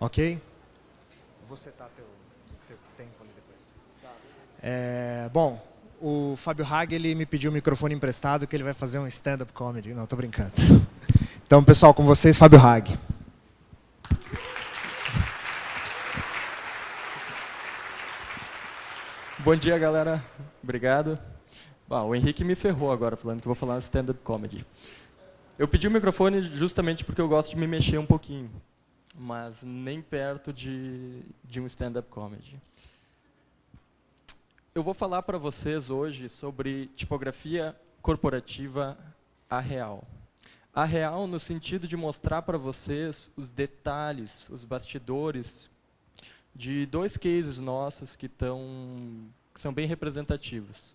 Ok? Vou setar teu tempo ali depois. Bom, o Fábio Hag, ele me pediu o microfone emprestado que ele vai fazer um stand-up comedy. Não, tô brincando. Então, pessoal, com vocês, Fábio Hag. Bom dia, galera. Obrigado. O Henrique me ferrou agora, falando que eu vou falar stand-up comedy. Eu pedi o microfone justamente porque eu gosto de me mexer um pouquinho, mas nem perto de um stand-up comedy. Eu vou falar para vocês hoje sobre tipografia corporativa A-real. A-real no sentido de mostrar para vocês os detalhes, os bastidores de dois cases nossos que são bem representativos.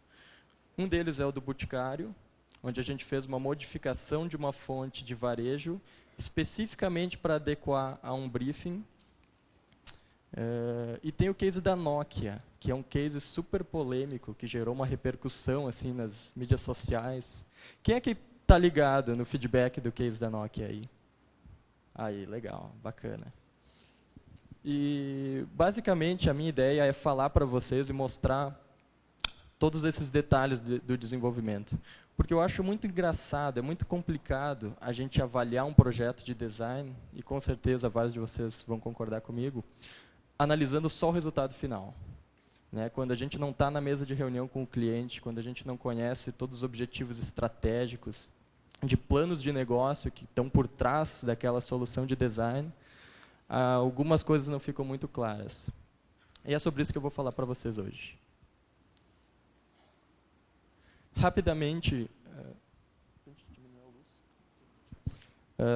Um deles é o do Boticário, onde a gente fez uma modificação de uma fonte de varejo, especificamente para adequar a um briefing. E tem o case da Nokia, que é um case super polêmico, que gerou uma repercussão assim, nas mídias sociais. Quem é que está ligado no feedback do case da Nokia aí? Aí, legal, bacana. E, basicamente, a minha ideia é falar para vocês e mostrar todos esses detalhes do desenvolvimento. Porque eu acho muito engraçado, é muito complicado a gente avaliar um projeto de design, e com certeza vários de vocês vão concordar comigo, analisando só o resultado final. Quando a gente não está na mesa de reunião com o cliente, quando a gente não conhece todos os objetivos estratégicos, de planos de negócio que estão por trás daquela solução de design, algumas coisas não ficam muito claras. E é sobre isso que eu vou falar para vocês hoje. Rapidamente,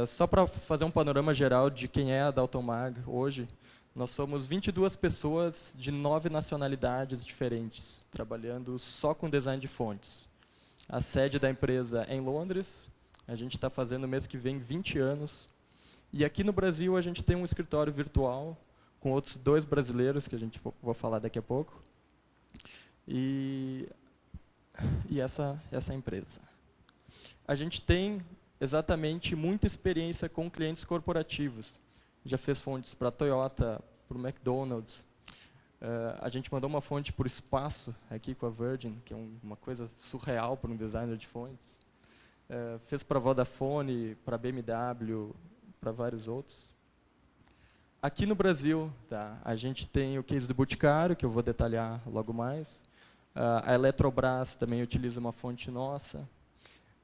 só para fazer um panorama geral de quem é a Dalton Mag hoje, nós somos 22 pessoas de 9 nacionalidades diferentes, trabalhando só com design de fontes. A sede da empresa é em Londres, a gente está fazendo no mês que vem 20 anos, e aqui no Brasil a gente tem um escritório virtual com outros 2 brasileiros, que a gente vou falar daqui a pouco, e essa é a empresa. A gente tem exatamente muita experiência com clientes corporativos. Já fez fontes para a Toyota, para o McDonald's. A gente mandou uma fonte para o espaço, aqui com a Virgin, que é uma coisa surreal para um designer de fontes. Fez para a Vodafone, para a BMW, para vários outros. Aqui no Brasil, a gente tem o case do Boticário, que eu vou detalhar logo mais. A Eletrobras também utiliza uma fonte nossa.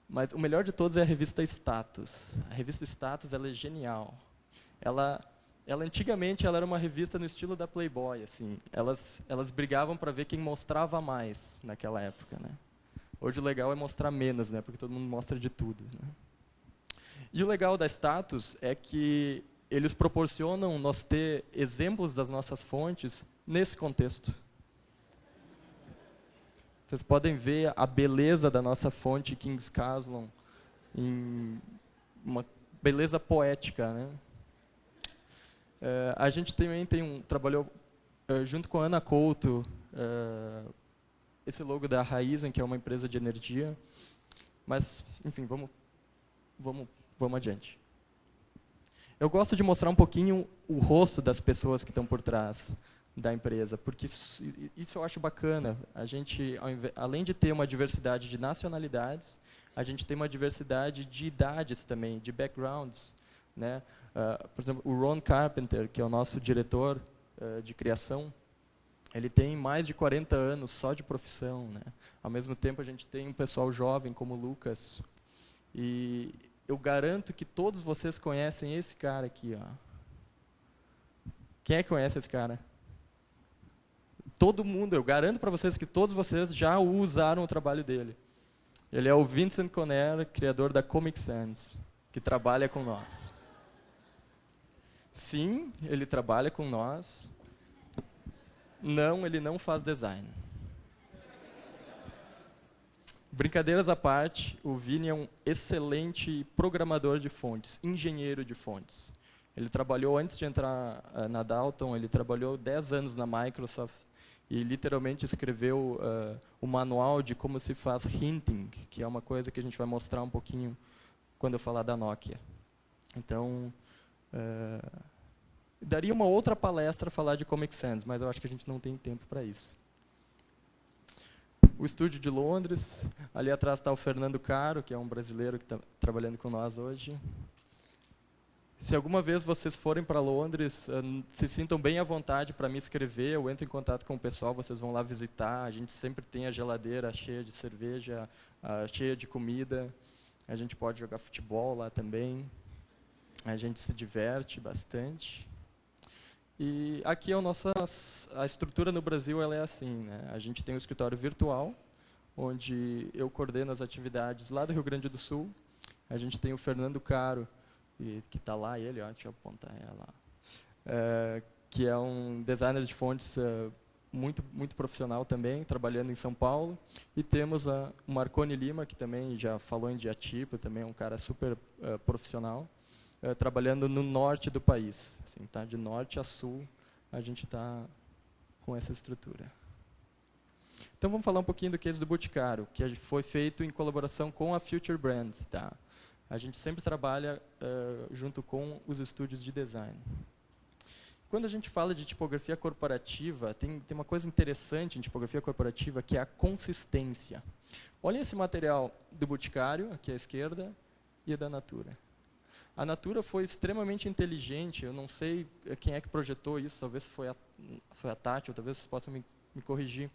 Mas o melhor de todos é a revista Status. A revista Status ela é genial. Ela antigamente ela era uma revista no estilo da Playboy, assim. Elas brigavam para ver quem mostrava mais naquela época, Hoje o legal é mostrar menos, porque todo mundo mostra de tudo, E o legal da Status é que eles proporcionam nós ter exemplos das nossas fontes nesse contexto. Vocês podem ver a beleza da nossa fonte Kings Caslon em uma beleza poética, A gente também trabalhou junto com a Ana Couto, esse logo da Raizen, que é uma empresa de energia. Mas, enfim, vamos adiante. Eu gosto de mostrar um pouquinho o rosto das pessoas que estão por trás da empresa, porque isso eu acho bacana. A gente, além de ter uma diversidade de nacionalidades, a gente tem uma diversidade de idades também, de backgrounds, por exemplo, o Ron Carpenter, que é o nosso diretor de criação, ele tem mais de 40 anos só de profissão, Ao mesmo tempo, a gente tem um pessoal jovem como o Lucas. E eu garanto que todos vocês conhecem esse cara aqui, Quem é que conhece esse cara? Todo mundo, eu garanto para vocês que todos vocês já usaram o trabalho dele. Ele é o Vincent Conner, criador da Comic Sans, que trabalha com nós. Sim, ele trabalha com nós. Não, ele não faz design. Brincadeiras à parte, o Vini é um excelente programador de fontes, engenheiro de fontes. Ele trabalhou, antes de entrar na Dalton, ele trabalhou 10 anos na Microsoft e literalmente escreveu o manual de como se faz hinting, que é uma coisa que a gente vai mostrar um pouquinho quando eu falar da Nokia. Então, daria uma outra palestra falar de Comic Sans, mas eu acho que a gente não tem tempo para isso. O estúdio de Londres, ali atrás está o Fernando Caro, que é um brasileiro que está trabalhando com nós hoje. Se alguma vez vocês forem para Londres, se sintam bem à vontade para me escrever, eu entro em contato com o pessoal, vocês vão lá visitar, a gente sempre tem a geladeira cheia de cerveja, cheia de comida, a gente pode jogar futebol lá também, a gente se diverte bastante. E aqui é a estrutura no Brasil ela é assim, né? A gente tem um escritório virtual, onde eu coordeno as atividades lá do Rio Grande do Sul, a gente tem o Fernando Caro, que está lá, deixa eu apontar ela lá, que é um designer de fontes muito profissional também, trabalhando em São Paulo. E temos o Marconi Lima, que também já falou em diatipo, também é um cara super profissional, trabalhando no norte do país. Assim, tá? De norte a sul, a gente está com essa estrutura. Então, vamos falar um pouquinho do case do Boticário, que foi feito em colaboração com a Future Brand. Tá? A gente sempre trabalha junto com os estúdios de design. Quando a gente fala de tipografia corporativa, tem uma coisa interessante em tipografia corporativa, que é a consistência. Olhem esse material do Boticário, aqui à esquerda, e da Natura. A Natura foi extremamente inteligente, eu não sei quem é que projetou isso, talvez foi a Tati, ou talvez vocês possam me corrigir,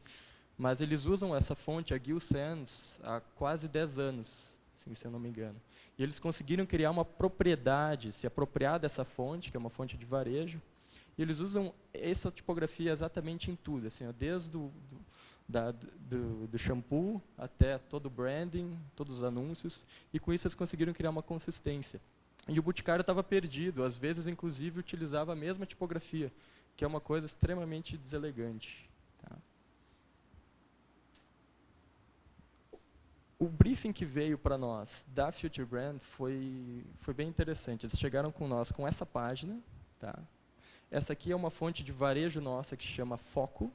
mas eles usam essa fonte, a Gill Sans, há quase 10 anos, assim, se eu não me engano. E eles conseguiram criar uma propriedade, se apropriar dessa fonte, que é uma fonte de varejo, e eles usam essa tipografia exatamente em tudo, assim, ó, desde do shampoo até todo o branding, todos os anúncios, e com isso eles conseguiram criar uma consistência. E o Boticário estava perdido, às vezes, inclusive, utilizava a mesma tipografia, que é uma coisa extremamente deselegante. Tá? O briefing que veio para nós da Future Brand foi bem interessante. Eles chegaram com nós com essa página. Tá? Essa aqui é uma fonte de varejo nossa que chama Foco.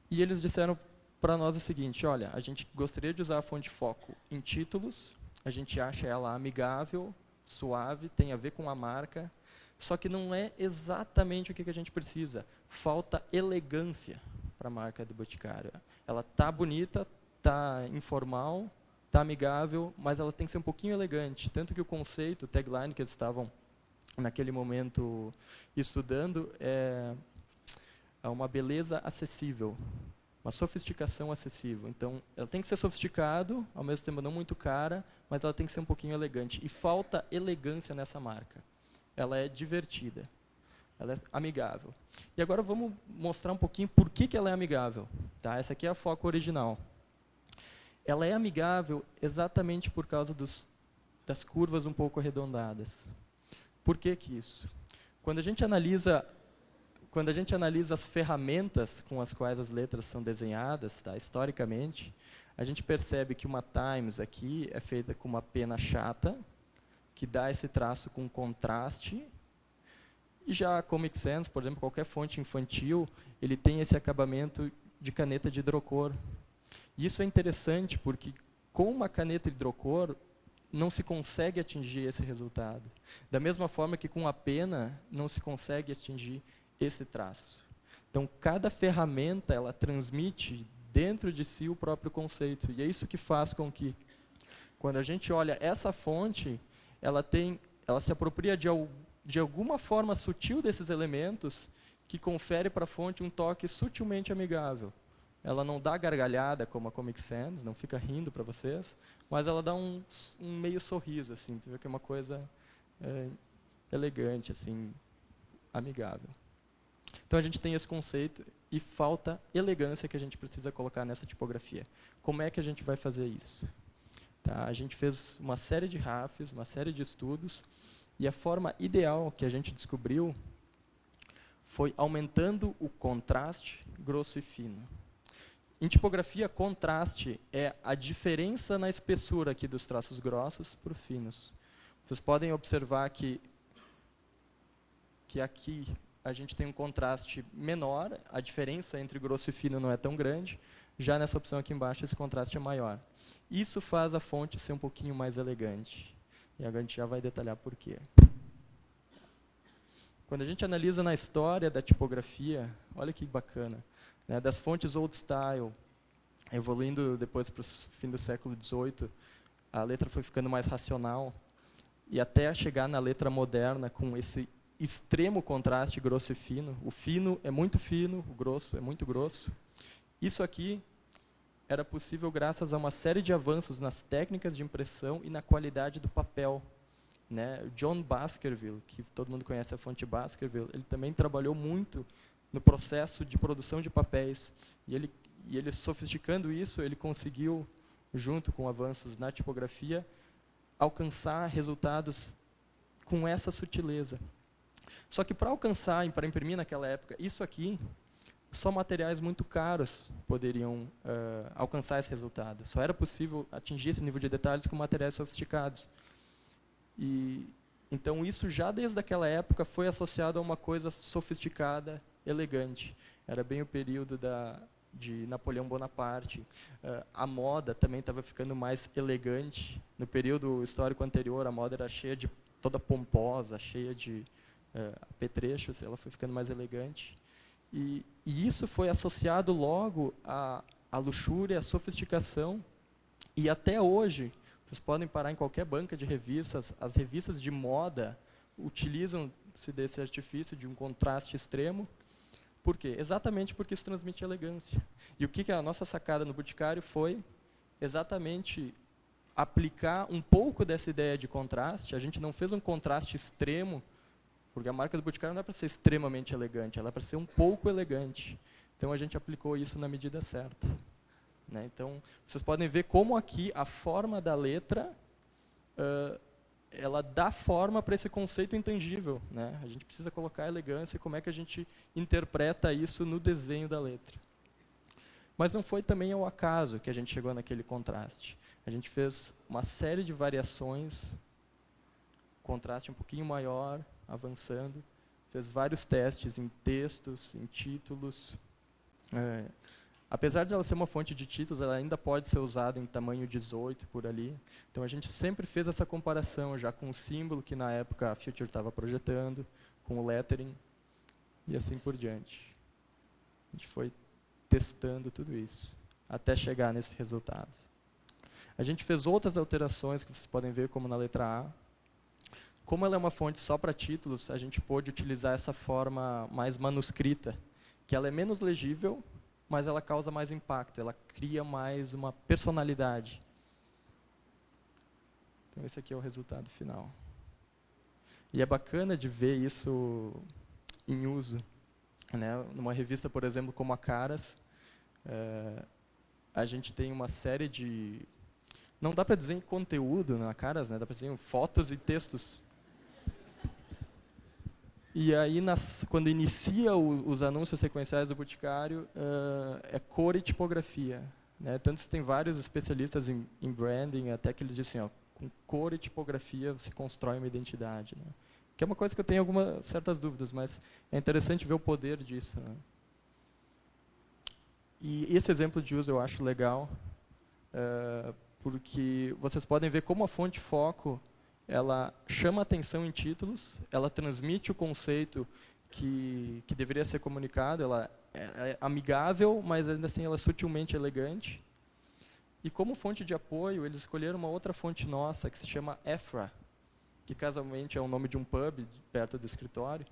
E eles disseram para nós o seguinte, olha, a gente gostaria de usar a fonte Foco em títulos, a gente acha ela amigável, suave, tem a ver com a marca, só que não é exatamente o que a gente precisa. Falta elegância para a marca do Boticário. Ela está bonita, está informal, está amigável, mas ela tem que ser um pouquinho elegante. Tanto que o conceito, o tagline que eles estavam naquele momento estudando é uma beleza acessível, uma sofisticação acessível. Então, ela tem que ser sofisticado, ao mesmo tempo não muito cara, mas ela tem que ser um pouquinho elegante. E falta elegância nessa marca. Ela é divertida, ela é amigável. E agora vamos mostrar um pouquinho por que ela é amigável. Tá? Essa aqui é a Foco original. Ela é amigável exatamente por causa das curvas um pouco arredondadas. Por que isso? Quando a gente analisa as ferramentas com as quais as letras são desenhadas, tá, historicamente, a gente percebe que uma Times aqui é feita com uma pena chata, que dá esse traço com contraste, e já a Comic Sans, por exemplo, qualquer fonte infantil, ele tem esse acabamento de caneta de hidrocor. E isso é interessante, porque com uma caneta de hidrocor, não se consegue atingir esse resultado. Da mesma forma que com a pena, não se consegue atingir esse traço. Então, cada ferramenta ela transmite dentro de si o próprio conceito. E é isso que faz com que, quando a gente olha essa fonte, ela se apropria de alguma forma sutil desses elementos que confere para a fonte um toque sutilmente amigável. Ela não dá gargalhada como a Comic Sans, não fica rindo para vocês, mas ela dá um meio sorriso, assim, tu vê que é uma coisa elegante, assim, amigável. Então a gente tem esse conceito e falta elegância que a gente precisa colocar nessa tipografia. Como é que a gente vai fazer isso? Tá? A gente fez uma série de RAFs, uma série de estudos, e a forma ideal que a gente descobriu foi aumentando o contraste grosso e fino. Em tipografia, contraste é a diferença na espessura aqui dos traços grossos para os finos. Vocês podem observar que aqui a gente tem um contraste menor, a diferença entre grosso e fino não é tão grande, já nessa opção aqui embaixo esse contraste é maior. Isso faz a fonte ser um pouquinho mais elegante. E agora a gente já vai detalhar por quê. Quando a gente analisa na história da tipografia, olha que bacana, né, das fontes Old Style, evoluindo depois para o fim do século XVIII, a letra foi ficando mais racional, e até chegar na letra moderna com esse extremo contraste grosso e fino. O fino é muito fino, o grosso é muito grosso. Isso aqui era possível graças a uma série de avanços nas técnicas de impressão e na qualidade do papel. Né? John Baskerville, que todo mundo conhece a fonte Baskerville, ele também trabalhou muito no processo de produção de papéis. E ele sofisticando isso, ele conseguiu, junto com avanços na tipografia, alcançar resultados com essa sutileza. Só que para alcançar, para imprimir naquela época, isso aqui, só materiais muito caros poderiam alcançar esse resultado. Só era possível atingir esse nível de detalhes com materiais sofisticados. E então isso já desde aquela época foi associado a uma coisa sofisticada, elegante. Era bem o período de Napoleão Bonaparte. A moda também estava ficando mais elegante. No período histórico anterior, a moda era cheia de toda pomposa, cheia de apetrechos. Ela foi ficando mais elegante. E isso foi associado logo à luxúria, à sofisticação. E até hoje, vocês podem parar em qualquer banca de revistas, as revistas de moda utilizam-se desse artifício de um contraste extremo. Por quê? Exatamente porque isso transmite elegância. E o que a nossa sacada no Boticário foi exatamente aplicar um pouco dessa ideia de contraste. A gente não fez um contraste extremo, porque a marca do Boticário não é para ser extremamente elegante, ela é para ser um pouco elegante. Então a gente aplicou isso na medida certa. Né? Então, vocês podem ver como aqui a forma da letra, ela dá forma para esse conceito intangível. Né? A gente precisa colocar a elegância e como é que a gente interpreta isso no desenho da letra. Mas não foi também ao acaso que a gente chegou naquele contraste. A gente fez uma série de variações, contraste um pouquinho maior, avançando, fez vários testes em textos, em títulos. Apesar de ela ser uma fonte de títulos, ela ainda pode ser usada em tamanho 18, por ali. Então, a gente sempre fez essa comparação, já com o símbolo que, na época, a Future estava projetando, com o lettering, e assim por diante. A gente foi testando tudo isso, até chegar nesse resultado. A gente fez outras alterações, que vocês podem ver, como na letra A. Como ela é uma fonte só para títulos, a gente pôde utilizar essa forma mais manuscrita, que ela é menos legível, mas ela causa mais impacto, ela cria mais uma personalidade. Então, esse aqui é o resultado final. E é bacana de ver isso em uso. Né? Numa revista, por exemplo, como a Caras, a gente tem uma série de... Não dá para dizer em conteúdo na Caras, né? Dá para dizer em fotos e textos. E aí, quando inicia os anúncios sequenciais do Boticário, é cor e tipografia. Né? Tanto que tem vários especialistas em branding, até que eles dizem, com cor e tipografia você constrói uma identidade. Né? Que é uma coisa que eu tenho algumas certas dúvidas, mas é interessante ver o poder disso. Né? E esse exemplo de uso eu acho legal, porque vocês podem ver como a fonte foco ela chama atenção em títulos, ela transmite o conceito que deveria ser comunicado, ela é amigável, mas ainda assim ela é sutilmente elegante. E como fonte de apoio, eles escolheram uma outra fonte nossa, que se chama Efra, que casualmente é o nome de um pub perto do escritório.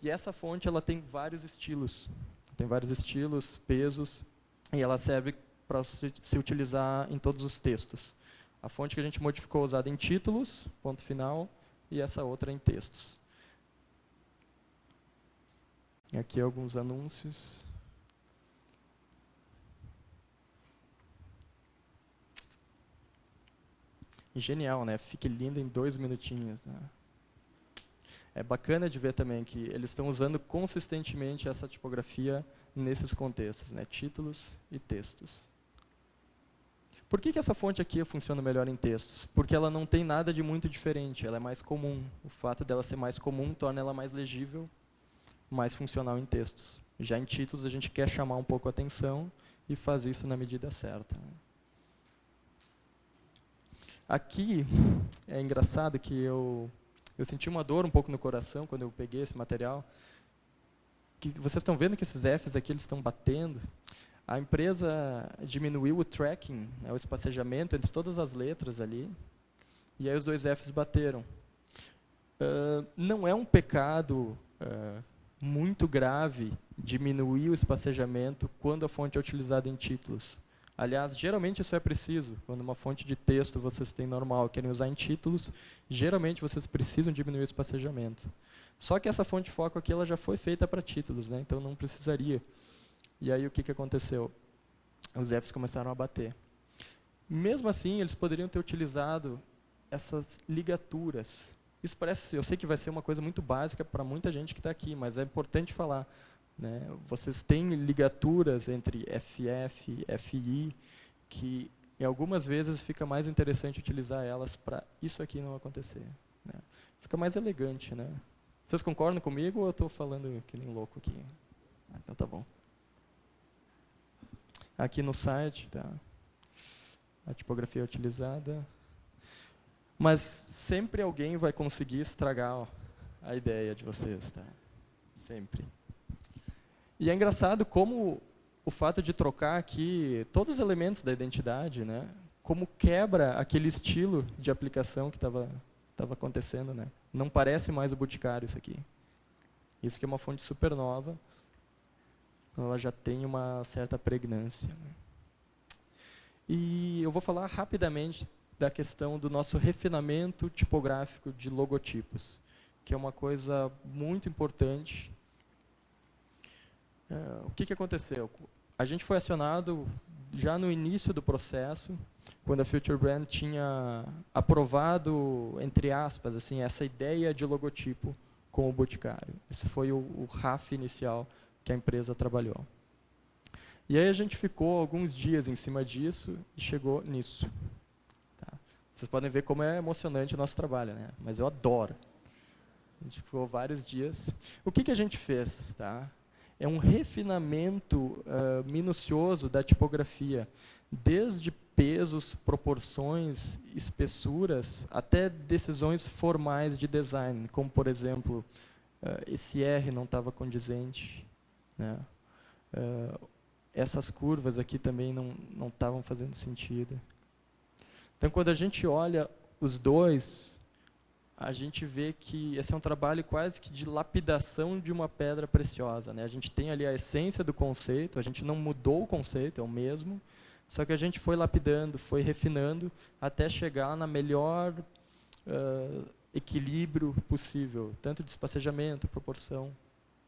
E essa fonte ela tem vários estilos. Tem vários estilos, pesos, e ela serve para se utilizar em todos os textos. A fonte que a gente modificou é usada em títulos, ponto final, e essa outra em textos. E aqui alguns anúncios. Genial, né? Fique lindo em 2 minutinhos. Né? É bacana de ver também que eles estão usando consistentemente essa tipografia nesses contextos, né? Títulos e textos. Por que essa fonte aqui funciona melhor em textos? Porque ela não tem nada de muito diferente, ela é mais comum. O fato dela ser mais comum torna ela mais legível, mais funcional em textos. Já em títulos a gente quer chamar um pouco a atenção e faz isso na medida certa. Aqui é engraçado que eu Eu senti uma dor um pouco no coração quando eu peguei esse material. Que vocês estão vendo que esses Fs aqui eles estão batendo. A empresa diminuiu o tracking, né, o espacejamento entre todas as letras ali, e aí os dois Fs bateram. Não é um pecado muito grave diminuir o espacejamento quando a fonte é utilizada em títulos. Aliás, geralmente isso é preciso. Quando uma fonte de texto vocês têm normal e querem usar em títulos, geralmente vocês precisam diminuir o espacejamento. Só que essa fonte de foco aqui ela já foi feita para títulos, né? Então não precisaria. E aí o que aconteceu? Os Fs começaram a bater. Mesmo assim, eles poderiam ter utilizado essas ligaturas. Isso parece, eu sei que vai ser uma coisa muito básica para muita gente que está aqui, mas é importante falar. Né? Vocês têm ligaturas entre FF, FI, que em algumas vezes fica mais interessante utilizar elas para isso aqui não acontecer. Né? Fica mais elegante. Né? Vocês concordam comigo ou eu estou falando que nem louco aqui? Então tá bom. Aqui no site, tá? A tipografia é utilizada. Mas sempre alguém vai conseguir estragar a ideia de vocês. Tá? Sempre. E é engraçado como o fato de trocar aqui todos os elementos da identidade, né, como quebra aquele estilo de aplicação que estava acontecendo. Né? Não parece mais o Boticário isso aqui. Isso aqui é uma fonte super nova, ela já tem uma certa pregnância. Né? E eu vou falar rapidamente da questão do nosso refinamento tipográfico de logotipos, que é uma coisa muito importante. O que aconteceu? A gente foi acionado já no início do processo, quando a Future Brand tinha aprovado, entre aspas, assim, essa ideia de logotipo com o Boticário. Esse foi o RAF inicial que a empresa trabalhou. E aí a gente ficou alguns dias em cima disso e chegou nisso. Tá? Vocês podem ver como é emocionante o nosso trabalho, né? Mas eu adoro. A gente ficou vários dias. O que a gente fez? Tá? É um refinamento minucioso da tipografia, desde pesos, proporções, espessuras, até decisões formais de design, como, por exemplo, esse R não estava condizente. Né? Essas curvas aqui também não estavam fazendo sentido. Então, quando a gente olha os dois, a gente vê que esse é um trabalho quase que de lapidação de uma pedra preciosa. Né? A gente tem ali a essência do conceito, a gente não mudou o conceito, é o mesmo, só que a gente foi lapidando, foi refinando, até chegar na melhor equilíbrio possível, tanto de espacejamento, proporção,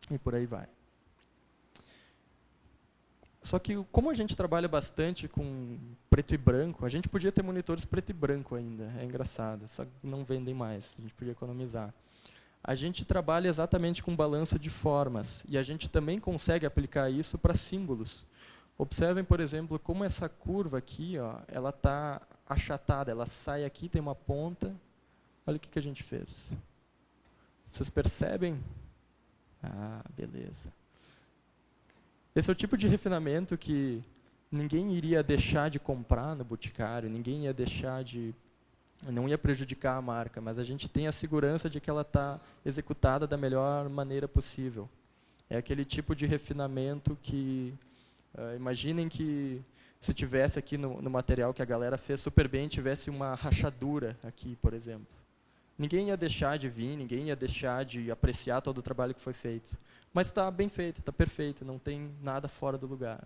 e por aí vai. Só que, como a gente trabalha bastante com preto e branco, a gente podia ter monitores preto e branco ainda, é engraçado, só que não vendem mais, a gente podia economizar. A gente trabalha exatamente com balanço de formas, e a gente também consegue aplicar isso para símbolos. Observem, por exemplo, como essa curva aqui, ó, ela está achatada, ela sai aqui, tem uma ponta. Olha o que a gente fez. Vocês percebem? Ah, beleza. Esse é o tipo de refinamento que ninguém iria deixar de comprar no Boticário, ninguém ia deixar de... não ia prejudicar a marca, mas a gente tem a segurança de que ela está executada da melhor maneira possível. É aquele tipo de refinamento que... imaginem que se tivesse aqui no material que a galera fez super bem, tivesse uma rachadura aqui, por exemplo. Ninguém ia deixar de vir, ninguém ia deixar de apreciar todo o trabalho que foi feito. Mas está bem feito, está perfeito, não tem nada fora do lugar.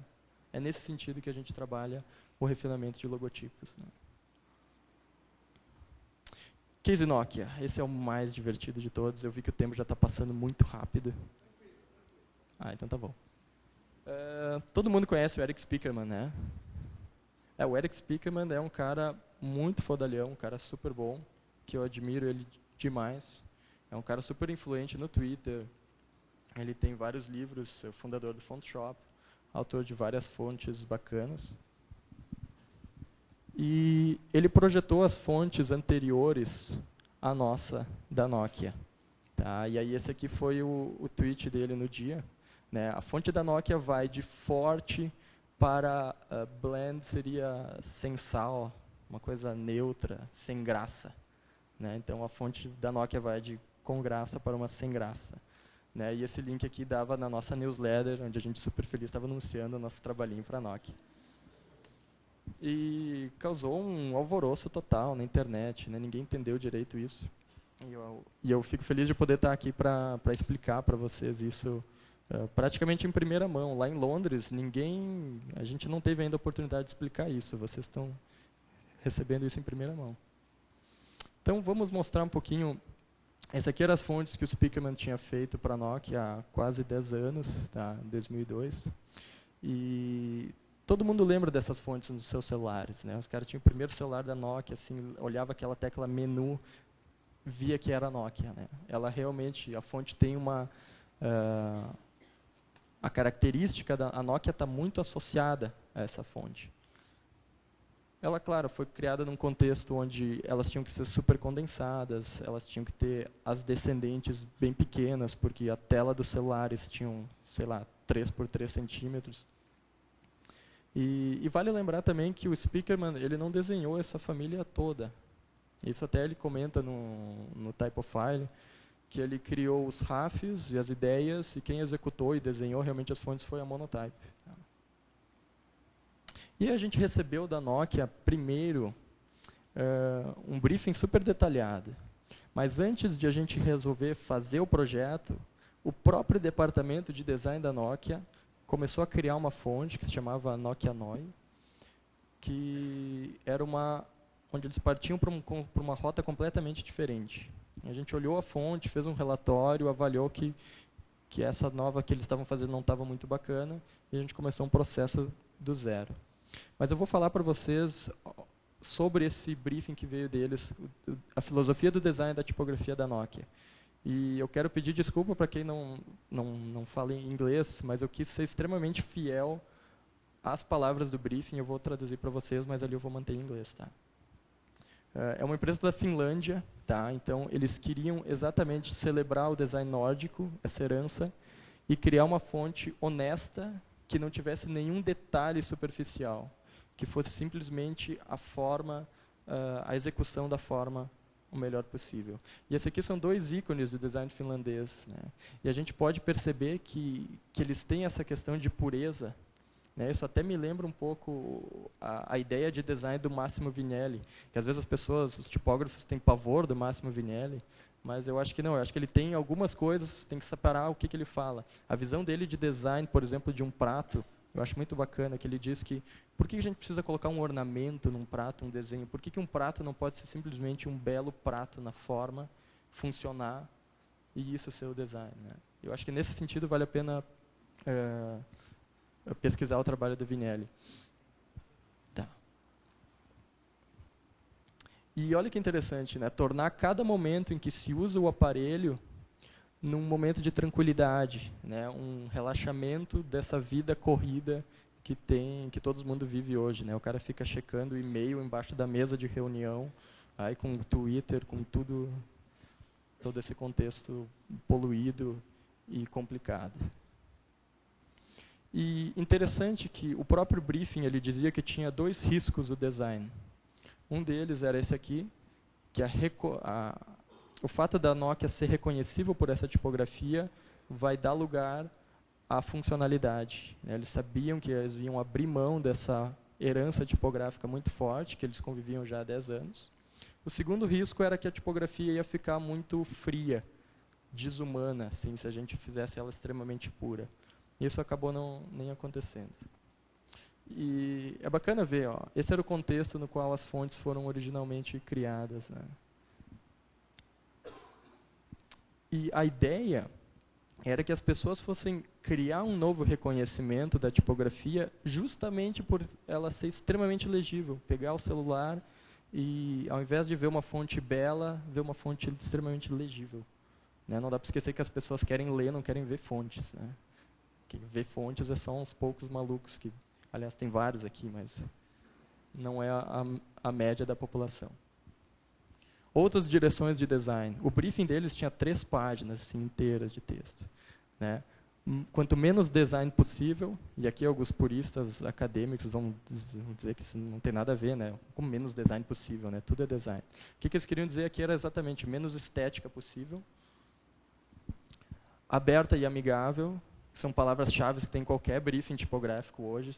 É nesse sentido que a gente trabalha o refinamento de logotipos. Né? Case Nokia, esse é o mais divertido de todos. Eu vi que o tempo já está passando muito rápido. Ah, então tá bom. Todo mundo conhece o Eric Spiekermann, né? O Eric Spiekermann é um cara muito fodalhão, um cara super bom, que eu admiro ele demais. É um cara super influente no Twitter. Ele tem vários livros, é o fundador do Fontshop, autor de várias fontes bacanas. E ele projetou as fontes anteriores à nossa, da Nokia. Tá? E aí esse aqui foi o tweet dele no dia. Né? A fonte da Nokia vai de forte para blend, seria sem sal, uma coisa neutra, sem graça. né? Então, a fonte da Nokia vai de com graça para uma sem graça. Né? E esse link aqui dava na nossa newsletter, onde a gente super feliz estava anunciando o nosso trabalhinho para a Nokia. E causou um alvoroço total na internet, né? Ninguém entendeu direito isso. E eu fico feliz de poder estar aqui para explicar para vocês isso praticamente em primeira mão. Lá em Londres, a gente não teve ainda a oportunidade de explicar isso. Vocês estão recebendo isso em primeira mão. Então, vamos mostrar um pouquinho. Essas aqui eram as fontes que o Spiekermann tinha feito para a Nokia há quase 10 anos, tá? 2002. E todo mundo lembra dessas fontes nos seus celulares, né? Os caras tinham o primeiro celular da Nokia, assim, olhava aquela tecla menu, via que era a Nokia, né? Ela realmente, a fonte tem a característica a Nokia está muito associada a essa fonte. Ela, claro, foi criada num contexto onde elas tinham que ser super condensadas, elas tinham que ter as descendentes bem pequenas, porque a tela dos celulares tinham, sei lá, 3 por 3 centímetros. E vale lembrar também que o Spiekermann, ele não desenhou essa família toda. Isso até ele comenta no Typofile, que ele criou os RAFs e as ideias, e quem executou e desenhou realmente as fontes foi a Monotype. E a gente recebeu da Nokia, primeiro, um briefing super detalhado. Mas antes de a gente resolver fazer o projeto, o próprio departamento de design da Nokia começou a criar uma fonte que se chamava Nokia Noi, que era onde eles partiam para uma rota completamente diferente. A gente olhou a fonte, fez um relatório, avaliou que essa nova que eles estavam fazendo não estava muito bacana, e a gente começou um processo do zero. Mas eu vou falar para vocês sobre esse briefing que veio deles, a filosofia do design da tipografia da Nokia. E eu quero pedir desculpa para quem não fala em inglês, mas eu quis ser extremamente fiel às palavras do briefing. Eu vou traduzir para vocês, mas ali eu vou manter em inglês, tá? É uma empresa da Finlândia, tá? Então eles queriam exatamente celebrar o design nórdico, essa herança, e criar uma fonte honesta que não tivesse nenhum detalhe superficial, que fosse simplesmente a forma, a execução da forma o melhor possível. E esses aqui são 2 ícones do design finlandês, né? E a gente pode perceber que eles têm essa questão de pureza, né? Isso até me lembra um pouco a ideia de design do Massimo Vignelli, que às vezes as pessoas, os tipógrafos, têm pavor do Massimo Vignelli, mas eu acho que não, eu acho que ele tem algumas coisas, tem que separar o que ele fala. A visão dele de design, por exemplo, de um prato, eu acho muito bacana, que ele diz que por que a gente precisa colocar um ornamento num prato, um desenho? Por que um prato não pode ser simplesmente um belo prato na forma, funcionar, e isso ser o design, né? Eu acho que nesse sentido vale a pena pesquisar o trabalho do Vignelli. Tá. E olha que interessante, né? Tornar cada momento em que se usa o aparelho num momento de tranquilidade, né? Um relaxamento dessa vida corrida que todo mundo vive hoje, né? O cara fica checando o e-mail embaixo da mesa de reunião, aí com o Twitter, com todo esse contexto poluído e complicado. E interessante que o próprio briefing ele dizia que tinha 2 riscos do design. Um deles era esse aqui, que o fato da Nokia ser reconhecível por essa tipografia vai dar lugar à funcionalidade, né? Eles sabiam que eles iam abrir mão dessa herança tipográfica muito forte, que eles conviviam já há 10 anos. O segundo risco era que a tipografia ia ficar muito fria, desumana, assim, se a gente fizesse ela extremamente pura. Isso acabou nem acontecendo. E é bacana ver, ó, esse era o contexto no qual as fontes foram originalmente criadas, né? E a ideia era que as pessoas fossem criar um novo reconhecimento da tipografia justamente por ela ser extremamente legível. Pegar o celular e, ao invés de ver uma fonte bela, ver uma fonte extremamente legível, né? Não dá para esquecer que as pessoas querem ler, não querem ver fontes, né? Quem vê fontes são uns poucos malucos, que, aliás, tem vários aqui, mas não é a média da população. Outras direções de design. O briefing deles tinha 3 páginas assim, inteiras de texto, né? quanto menos design possível, e aqui alguns puristas acadêmicos vão dizer que isso não tem nada a ver, né? Com menos design possível, né? Tudo é design. O que eles queriam dizer aqui era exatamente menos estética possível, aberta e amigável, que são palavras-chave que tem em qualquer briefing tipográfico hoje.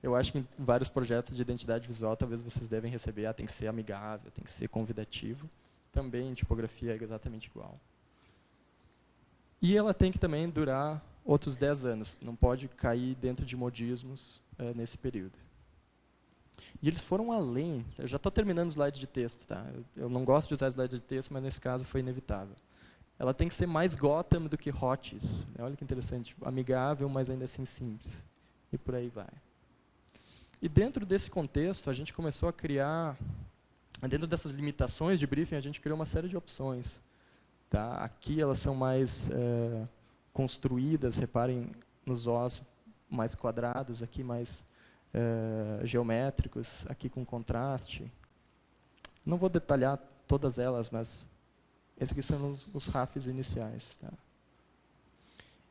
Eu acho que em vários projetos de identidade visual, talvez vocês devem receber, tem que ser amigável, tem que ser convidativo. Também em tipografia é exatamente igual. E ela tem que também durar outros 10 anos, não pode cair dentro de modismos nesse período. E eles foram além, eu já estou terminando os slides de texto, tá? Eu não gosto de usar slides de texto, mas nesse caso foi inevitável. Ela tem que ser mais Gotham do que Hottis. Olha que interessante, amigável, mas ainda assim simples. E por aí vai. E dentro desse contexto, a gente começou a criar, dentro dessas limitações de briefing, a gente criou uma série de opções. Tá? Aqui elas são mais construídas, reparem nos Os mais quadrados, aqui mais geométricos, aqui com contraste. Não vou detalhar todas elas, mas esses aqui são os RAFs iniciais. Tá?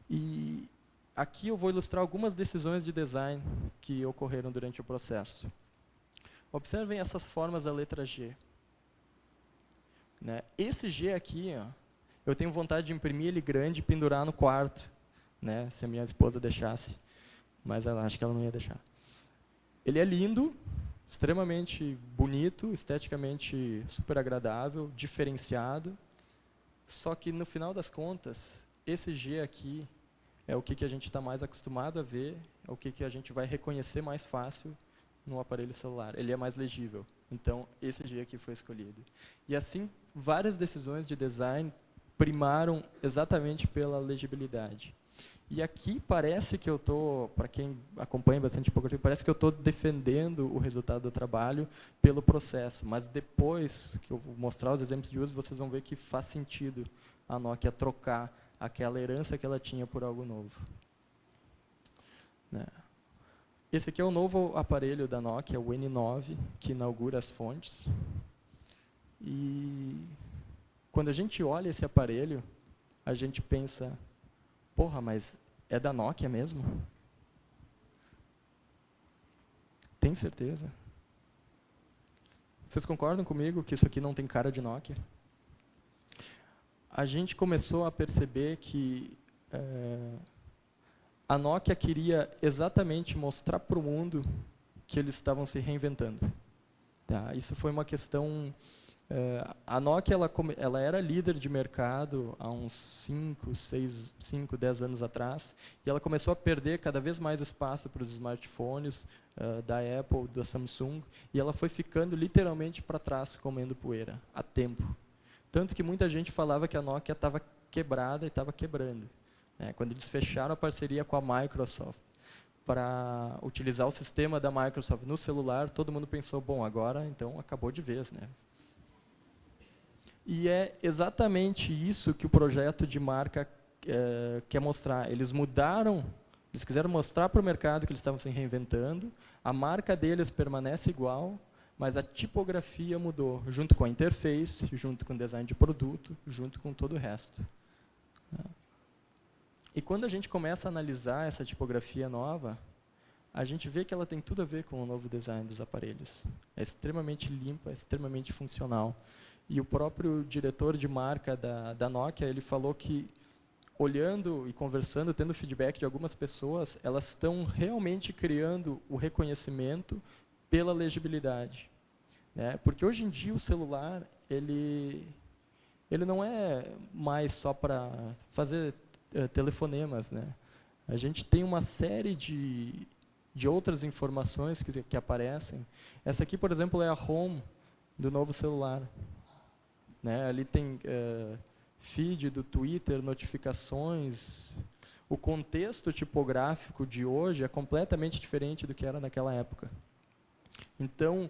E aqui eu vou ilustrar algumas decisões de design que ocorreram durante o processo. Observem essas formas da letra G. Né? Esse G aqui, ó, eu tenho vontade de imprimir ele grande e pendurar no quarto, né? Se a minha esposa deixasse, mas acho que ela não ia deixar. Ele é lindo, extremamente bonito, esteticamente super agradável, diferenciado, só que no final das contas, esse G aqui é o que a gente está mais acostumado a ver, é o que a gente vai reconhecer mais fácil no aparelho celular. Ele é mais legível, então esse G aqui foi escolhido. E assim, várias decisões de design primaram exatamente pela legibilidade. E aqui parece que eu estou, para quem acompanha bastante tipografia, parece que eu estou defendendo o resultado do trabalho pelo processo, mas depois que eu vou mostrar os exemplos de uso, vocês vão ver que faz sentido a Nokia trocar aquela herança que ela tinha por algo novo. Né? Esse aqui é o novo aparelho da Nokia, o N9, que inaugura as fontes. E quando a gente olha esse aparelho, a gente pensa, porra, mas é da Nokia mesmo? Tem certeza? Vocês concordam comigo que isso aqui não tem cara de Nokia? A gente começou a perceber que a Nokia queria exatamente mostrar para o mundo que eles estavam se reinventando. Tá? Isso foi uma questão... a Nokia ela era líder de mercado há uns 5, 10 anos atrás, e ela começou a perder cada vez mais espaço para os smartphones da Apple, da Samsung, e ela foi ficando literalmente para trás, comendo poeira, há tempo. Tanto que muita gente falava que a Nokia estava quebrada e estava quebrando. Quando eles fecharam a parceria com a Microsoft para utilizar o sistema da Microsoft no celular, todo mundo pensou, bom, agora então acabou de vez, né? E é exatamente isso que o projeto de marca quer mostrar. Eles mudaram, eles quiseram mostrar para o mercado que eles estavam se reinventando, a marca deles permanece igual, mas a tipografia mudou, junto com a interface, junto com o design de produto, junto com todo o resto. E quando a gente começa a analisar essa tipografia nova, a gente vê que ela tem tudo a ver com o novo design dos aparelhos. É extremamente limpa, é extremamente funcional. E o próprio diretor de marca da Nokia, ele falou que, olhando e conversando, tendo feedback de algumas pessoas, elas estão realmente criando o reconhecimento pela legibilidade. Né? Porque hoje em dia o celular, ele não é mais só para fazer telefonemas. Né? A gente tem uma série de outras informações que aparecem. Essa aqui, por exemplo, é a home do novo celular. Né? Ali tem feed do Twitter, notificações. O contexto tipográfico de hoje é completamente diferente do que era naquela época. Então,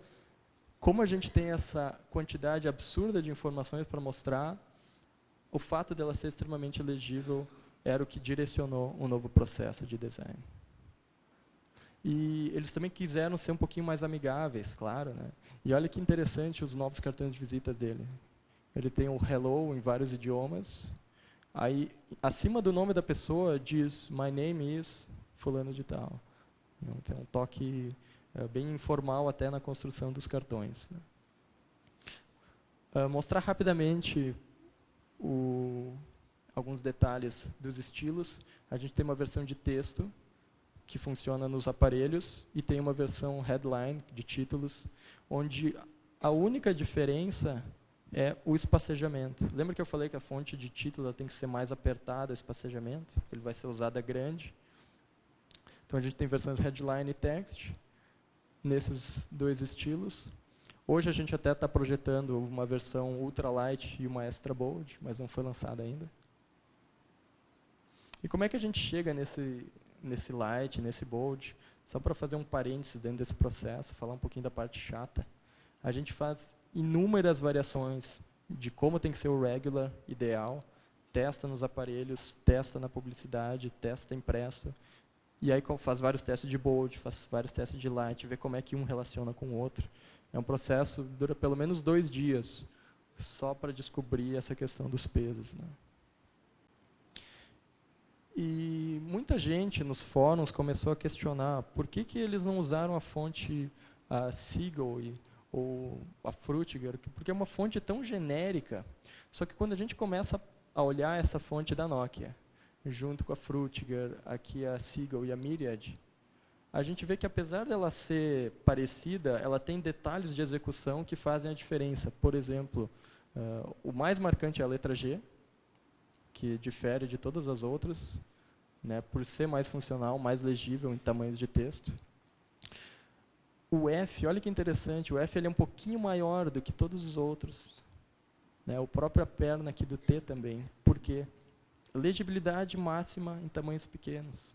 como a gente tem essa quantidade absurda de informações para mostrar, o fato dela ser extremamente legível era o que direcionou um novo processo de design. E eles também quiseram ser um pouquinho mais amigáveis, claro. Né? E olha que interessante os novos cartões de visita dele. Ele tem o Hello em vários idiomas, Aí, acima do nome da pessoa, diz My name is fulano de tal. Tem um toque bem informal até na construção dos cartões. Né? Mostrar rapidamente alguns detalhes dos estilos. A gente tem uma versão de texto, que funciona nos aparelhos, e tem uma versão headline, de títulos, onde a única diferença é o espacejamento. Lembra que eu falei que a fonte de título ela tem que ser mais apertada, o espacejamento? Ele vai ser usado grande. Então, a gente tem versões headline e text, nesses dois estilos. Hoje, a gente até está projetando uma versão ultralight e uma extra bold, mas não foi lançada ainda. E como é que a gente chega nesse light, nesse bold? Só para fazer um parênteses dentro desse processo, falar um pouquinho da parte chata. A gente faz inúmeras variações de como tem que ser o regular ideal, testa nos aparelhos, testa na publicidade, testa impresso, e aí faz vários testes de bold, faz vários testes de light, vê como é que um relaciona com o outro. É um processo que dura pelo menos 2 dias, só para descobrir essa questão dos pesos. Né? E muita gente nos fóruns começou a questionar por que eles não usaram a fonte Seagull ou a Frutiger, porque é uma fonte tão genérica. Só que quando a gente começa a olhar essa fonte da Nokia, junto com a Frutiger, aqui a Seagull e a Myriad, a gente vê que apesar dela ser parecida, ela tem detalhes de execução que fazem a diferença. Por exemplo, o mais marcante é a letra G, que difere de todas as outras, né, por ser mais funcional, mais legível em tamanhos de texto. O F, olha que interessante, o F ele é um pouquinho maior do que todos os outros. Né, a própria perna aqui do T também. Por quê? Legibilidade máxima em tamanhos pequenos.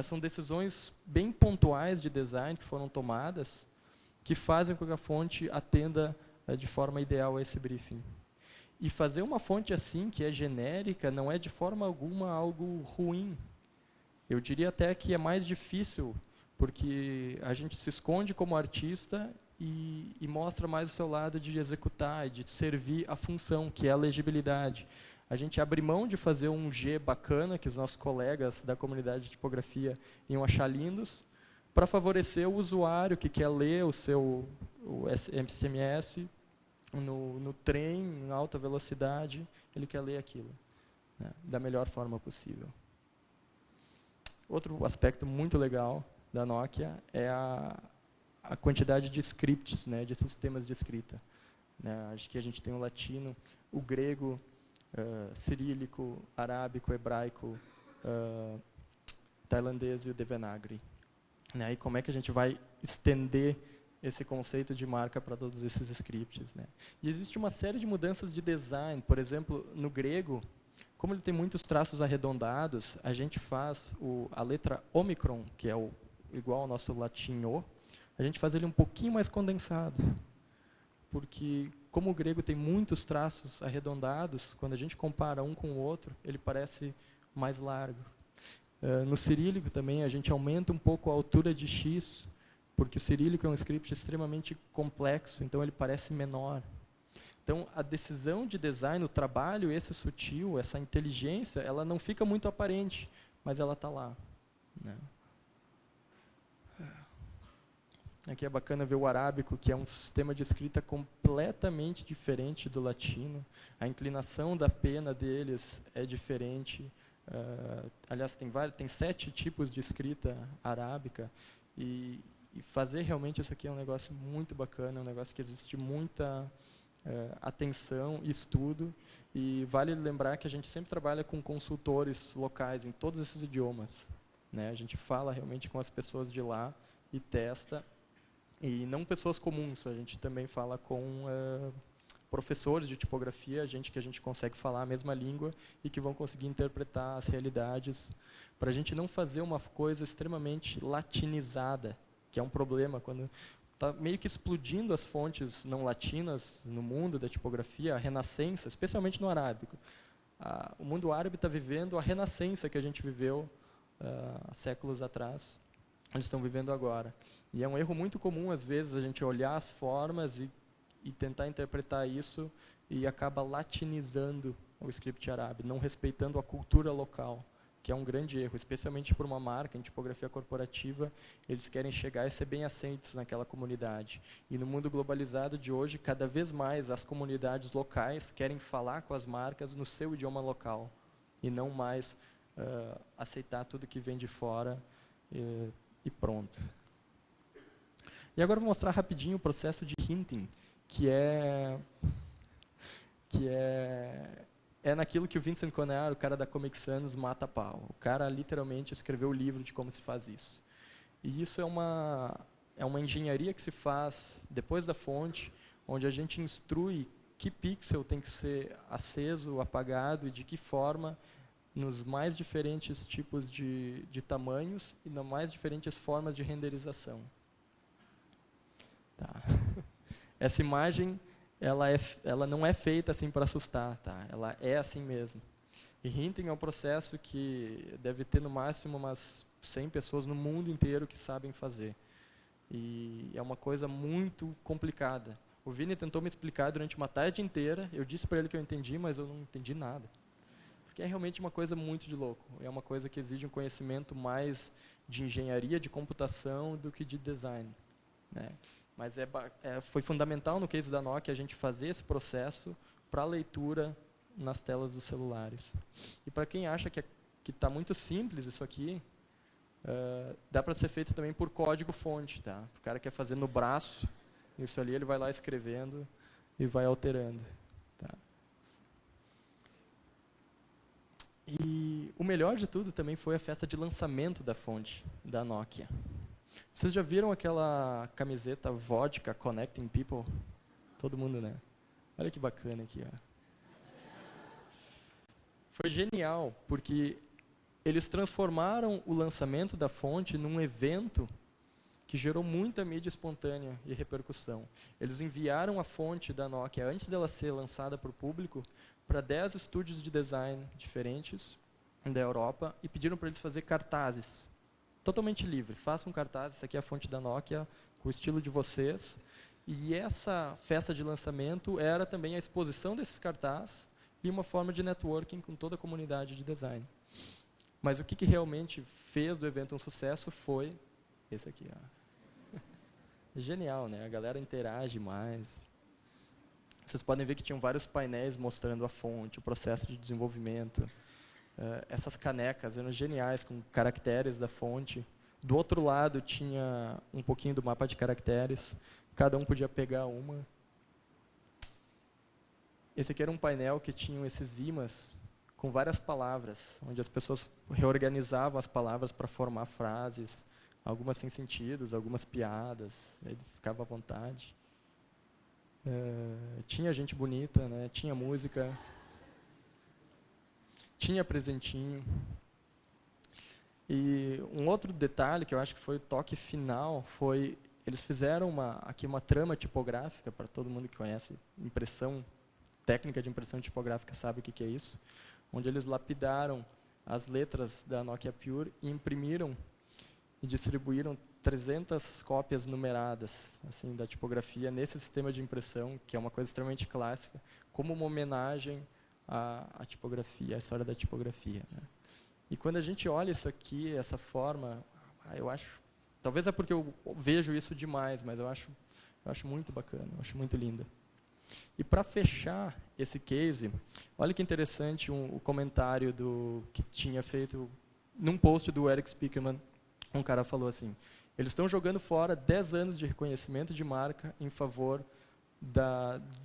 São decisões bem pontuais de design que foram tomadas, que fazem com que a fonte atenda de forma ideal a esse briefing. E fazer uma fonte assim, que é genérica, não é de forma alguma algo ruim. Eu diria até que é mais difícil, porque a gente se esconde como artista e mostra mais o seu lado de executar, de servir a função, que é a legibilidade. A gente abre mão de fazer um G bacana, que os nossos colegas da comunidade de tipografia iam achar lindos, para favorecer o usuário que quer ler o SMS no trem, em alta velocidade, ele quer ler aquilo, né, da melhor forma possível. Outro aspecto muito legal da Nokia é a quantidade de scripts, né, de sistemas de escrita. Né, acho que a gente tem o latino, o grego, cirílico, arábico, hebraico, tailandês e o Devanagari. Né, e como é que a gente vai estender esse conceito de marca para todos esses scripts. Né? E existe uma série de mudanças de design. Por exemplo, no grego, como ele tem muitos traços arredondados, a gente faz a letra Omicron, que é igual ao nosso latim O, a gente faz ele um pouquinho mais condensado. Porque, como o grego tem muitos traços arredondados, quando a gente compara um com o outro, ele parece mais largo. No cirílico também, a gente aumenta um pouco a altura de X, porque o cirílico é um script extremamente complexo, então ele parece menor. Então, a decisão de design, o trabalho, esse sutil, essa inteligência, ela não fica muito aparente, mas ela está lá. Né? Aqui é bacana ver o arábico, que é um sistema de escrita completamente diferente do latino. A inclinação da pena deles é diferente. Aliás, tem 7 tipos de escrita arábica. E fazer realmente isso aqui é um negócio muito bacana, é um negócio que existe muita atenção e estudo. E vale lembrar que a gente sempre trabalha com consultores locais em todos esses idiomas. Né? A gente fala realmente com as pessoas de lá e testa. E não pessoas comuns, a gente também fala com professores de tipografia, gente que a gente consegue falar a mesma língua e que vão conseguir interpretar as realidades, para a gente não fazer uma coisa extremamente latinizada, que é um problema quando está meio que explodindo as fontes não latinas no mundo da tipografia, a renascença, especialmente no arábico. O mundo árabe está vivendo a renascença que a gente viveu há séculos atrás. Eles estão vivendo agora. E é um erro muito comum, às vezes, a gente olhar as formas e tentar interpretar isso e acaba latinizando o script árabe, não respeitando a cultura local, que é um grande erro, especialmente por uma marca em tipografia corporativa, eles querem chegar e ser bem aceitos naquela comunidade. E no mundo globalizado de hoje, cada vez mais as comunidades locais querem falar com as marcas no seu idioma local, e não mais aceitar tudo que vem de fora e pronto. E agora eu vou mostrar rapidinho o processo de hinting, que é naquilo que o Vincent Conair, o cara da Comic Sans, mata a pau. O cara literalmente escreveu o livro de como se faz isso. E isso é uma engenharia que se faz depois da fonte, onde a gente instrui que pixel tem que ser aceso, apagado e de que forma, nos mais diferentes tipos de tamanhos e nas mais diferentes formas de renderização. Tá. Essa imagem ela não é feita assim para assustar, tá? Ela é assim mesmo. E hinting é um processo que deve ter no máximo umas 100 pessoas no mundo inteiro que sabem fazer. E é uma coisa muito complicada. O Vini tentou me explicar durante uma tarde inteira, eu disse para ele que eu entendi, mas eu não entendi nada. Porque é realmente uma coisa muito de louco. É uma coisa que exige um conhecimento mais de engenharia, de computação, do que de design, né? Mas foi fundamental no case da Nokia a gente fazer esse processo para leitura nas telas dos celulares. E para quem acha que está muito simples isso aqui, dá para ser feito também por código-fonte. Tá? O cara quer fazer no braço, isso ali ele vai lá escrevendo e vai alterando. Tá? E o melhor de tudo também foi a festa de lançamento da fonte da Nokia. Vocês já viram aquela camiseta Vodka Connecting People? Todo mundo, né? Olha que bacana aqui. Ó. Foi genial, porque eles transformaram o lançamento da fonte num evento que gerou muita mídia espontânea e repercussão. Eles enviaram a fonte da Nokia, antes dela ser lançada para o público, para 10 estúdios de design diferentes da Europa e pediram para eles fazer cartazes. Totalmente livre. Façam um cartaz, essa aqui é a fonte da Nokia, com o estilo de vocês. E essa festa de lançamento era também a exposição desses cartazes e uma forma de networking com toda a comunidade de design. Mas o que realmente fez do evento um sucesso foi esse aqui. Ó. Genial, né? A galera interage mais. Vocês podem ver que tinham vários painéis mostrando a fonte, o processo de desenvolvimento. Essas canecas eram geniais, com caracteres da fonte. Do outro lado tinha um pouquinho do mapa de caracteres. Cada um podia pegar uma. Esse aqui era um painel que tinha esses ímãs com várias palavras, onde as pessoas reorganizavam as palavras para formar frases, algumas sem sentidos, algumas piadas, aí ficava à vontade. Tinha gente bonita, né? Tinha música. Tinha presentinho. E um outro detalhe que eu acho que foi o toque final foi eles fizeram aqui uma trama tipográfica, para todo mundo que conhece técnica de impressão tipográfica sabe o que é isso, onde eles lapidaram as letras da Nokia Pure e imprimiram e distribuíram 300 cópias numeradas assim, da tipografia nesse sistema de impressão, que é uma coisa extremamente clássica, como uma homenagem à tipografia, à história da tipografia. Né? E quando a gente olha isso aqui, essa forma, eu acho, talvez é porque eu vejo isso demais, mas eu acho muito bacana, eu acho muito linda. E para fechar esse case, olha que interessante o comentário que tinha feito num post do Eric Spiekermann. Um cara falou assim: eles estão jogando fora 10 anos de reconhecimento de marca em favor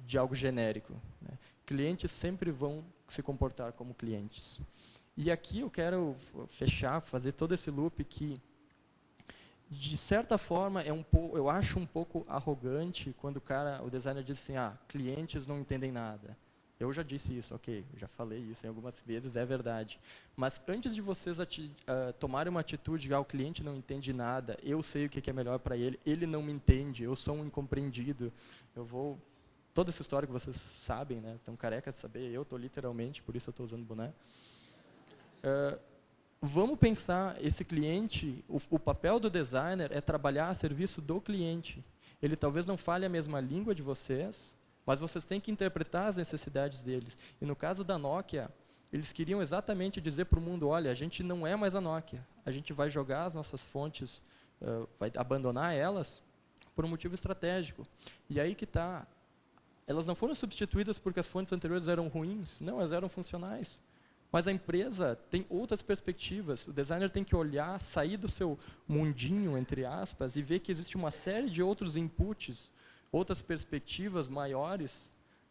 de algo genérico. Né? Clientes sempre vão se comportar como clientes. E aqui eu quero fechar, fazer todo esse loop que, de certa forma, eu acho um pouco arrogante quando o designer diz assim, clientes não entendem nada. Eu já disse isso, ok, já falei isso algumas vezes, é verdade. Mas antes de vocês tomarem uma atitude, o cliente não entende nada, eu sei o que é melhor para ele, ele não me entende, eu sou um incompreendido, toda essa história que vocês sabem, né, estão carecas de saber, eu estou literalmente, por isso eu estou usando boné. Vamos pensar, esse cliente, o papel do designer é trabalhar a serviço do cliente. Ele talvez não fale a mesma língua de vocês, mas vocês têm que interpretar as necessidades deles. E no caso da Nokia, eles queriam exatamente dizer para o mundo, olha, a gente não é mais a Nokia, a gente vai jogar as nossas fontes, vai abandonar elas por um motivo estratégico. E aí que está, elas não foram substituídas porque as fontes anteriores eram ruins, não, elas eram funcionais. Mas a empresa tem outras perspectivas, o designer tem que olhar, sair do seu mundinho, entre aspas, e ver que existe uma série de outros inputs, outras perspectivas maiores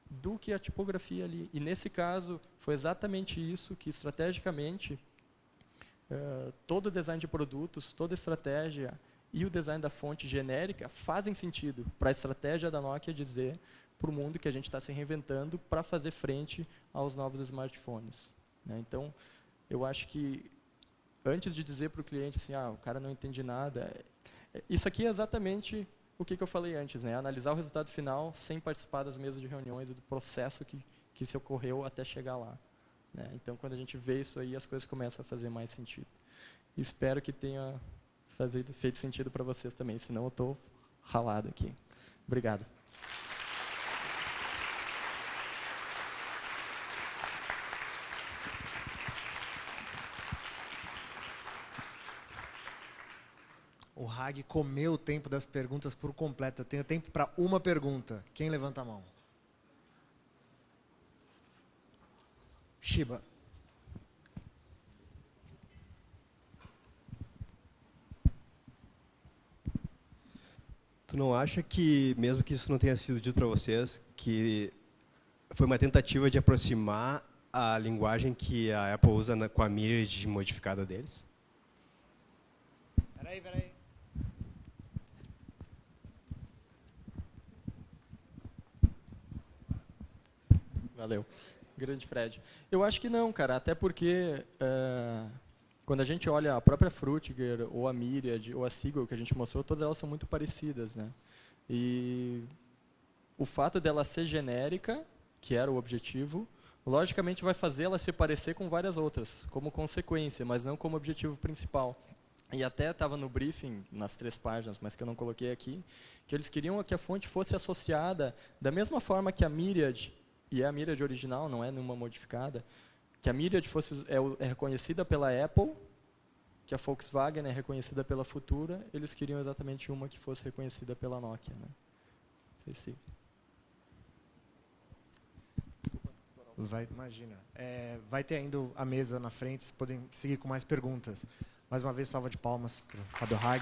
do que a tipografia ali. E nesse caso, foi exatamente isso que, estrategicamente, todo o design de produtos, toda a estratégia e o design da fonte genérica fazem sentido para a estratégia da Nokia dizer para o mundo que a gente está se reinventando para fazer frente aos novos smartphones. Então, eu acho que, antes de dizer para o cliente assim, o cara não entende nada, isso aqui é exatamente o que eu falei antes, analisar o resultado final sem participar das mesas de reuniões e do processo que se ocorreu até chegar lá. Então, quando a gente vê isso aí, as coisas começam a fazer mais sentido. Espero que tenha feito sentido para vocês também, senão eu estou ralado aqui. Obrigado. O Hag comeu o tempo das perguntas por completo. Eu tenho tempo para uma pergunta. Quem levanta a mão? Shiba. Tu não acha que, mesmo que isso não tenha sido dito para vocês, que foi uma tentativa de aproximar a linguagem que a Apple usa com a Myriad modificada deles? Peraí. Valeu. Grande Fred. Eu acho que não, cara, até porque quando a gente olha a própria Frutiger, ou a Myriad, ou a Seagull, que a gente mostrou, todas elas são muito parecidas. E o fato dela ser genérica, que era o objetivo, logicamente vai fazer ela se parecer com várias outras, como consequência, mas não como objetivo principal. E até estava no briefing, nas 3 páginas, mas que eu não coloquei aqui, que eles queriam que a fonte fosse associada da mesma forma que a Myriad, e é a Myriad original, não é nenhuma modificada, que a Myriad é reconhecida pela Apple, que a Volkswagen é reconhecida pela Futura, eles queriam exatamente uma que fosse reconhecida pela Nokia. Não sei se... Imagina. Vai ter ainda a mesa na frente, vocês podem seguir com mais perguntas. Mais uma vez, salva de palmas para o Fábio Hag.